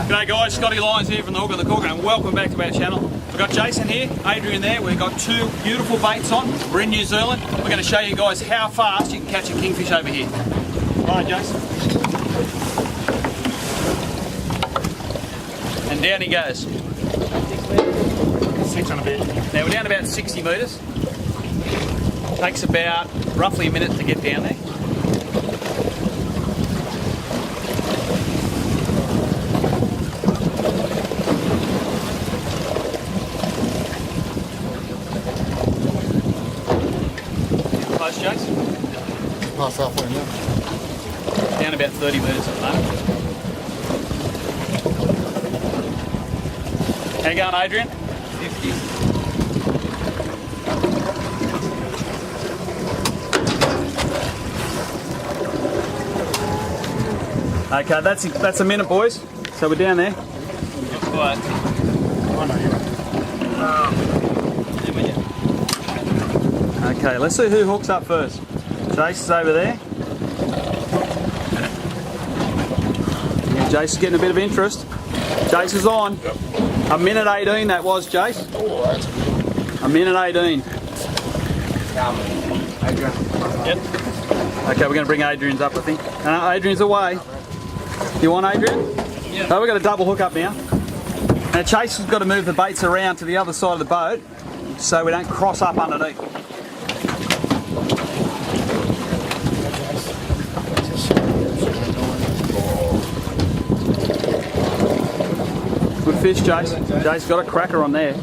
G'day guys, Scotty Lyons here from the Hook and the Cook, and welcome back to our channel. We've got Jason here, Adrian there, we've got two beautiful baits on. We're in New Zealand. We're going to show you guys how fast you can catch a kingfish over here. Right, Jason. And down he goes. 6 and a bit. Now we're down about 60 metres. Takes about roughly a minute to get down there. Close, Chase? Pass halfway now. Down about 30 metres at the moment. How you going, Adrian? 50. Okay, that's a minute, boys. So we're down there. Quiet. Okay, let's see who hooks up first. Jace is over there. Yeah, Jace is getting a bit of interest. Jace is on. A minute 18 that was, Jace. Oh, that's good. A minute 18. Adrian. Yep. Okay, we're going to bring Adrian's up, I think. Adrian's away. You want Adrian? Yeah. Oh, we've got a double hook up now. Now Chase has got to move the baits around to the other side of the boat so we don't cross up underneath. Good fish, Jace. Jace's got a cracker on there.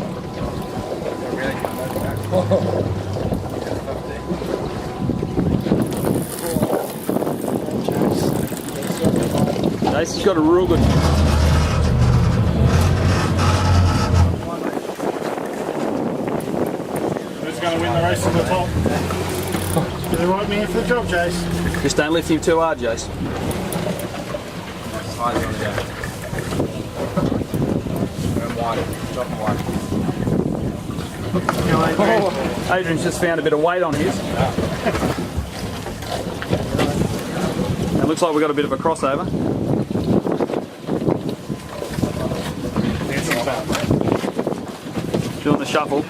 Jace has got a real good... Who's going to win the race to the top? Do they want me in for the job, Jace? Just don't lift him too hard, Jace. Oh, Adrian's just found a bit of weight on his. It looks like we've got a bit of a crossover. Doing the shuffle.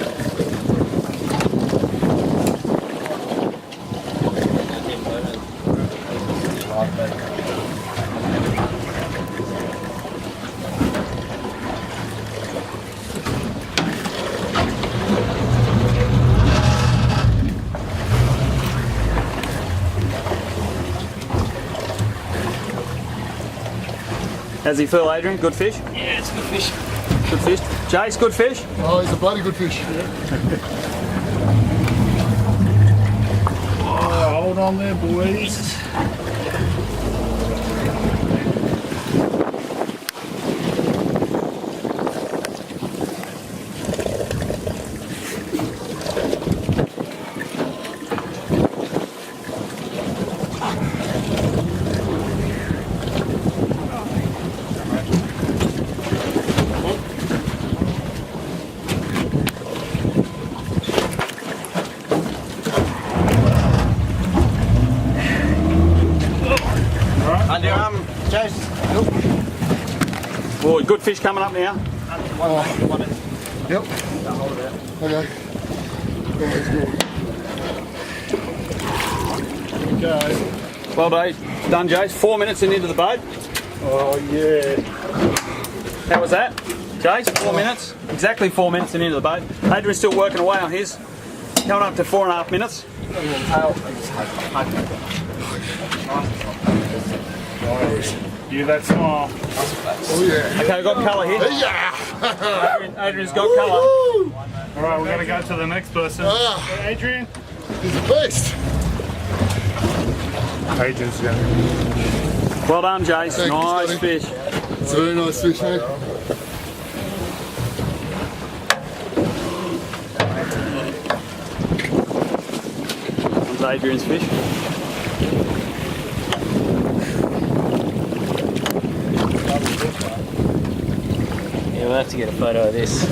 How's he feel, Adrian? Good fish? Yeah, it's good fish. Good fish. Jace, good fish? Oh, he's a bloody good fish. Oh, hold on there, boys. Jace. Oh, good fish coming up now. Yep. Okay. Go. Well done, Jace. 4 minutes into the boat. Oh, yeah. How was that, Jace? 4 minutes? Exactly 4 minutes into the boat. Adrian's still working away on his. Coming up to 4.5 minutes. You that smile. Oh, yeah. Okay, we've got colour here. Yeah. Adrian's got colour. Alright, we're going to go to the next person. Adrian. He's the best. Adrian's going. Well done, Jace. Thank you, Nice Scotty. fish. It's a very nice fish, mate. That's Adrian's fish. Yeah, we'll have to get a photo of this.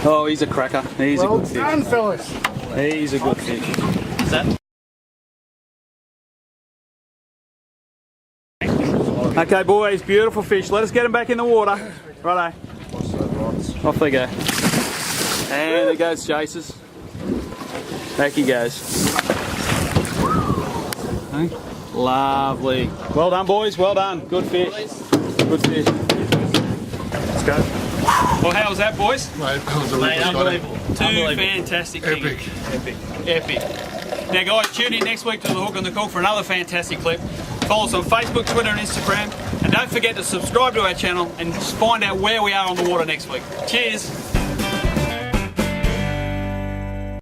Oh, he's a cracker. He's a Well good fish. done, fellas. He's a good fish. Is that? Okay, boys, beautiful fish. Let us get them back in the water. Righto. Off they go. And there goes Chase's. Back he goes. Okay. Lovely. Well done, boys. Well done. Good fish. Good fish. Let's go. Well, how was that, boys? Mate, that was a Mate, ripper, Scotty. unbelievable. Two fantastic Epic. Epic. Now, guys, tune in next week to The Hook and the Cook for another fantastic clip. Follow us on Facebook, Twitter, and Instagram. And don't forget to subscribe to our channel and find out where we are on the water next week. Cheers.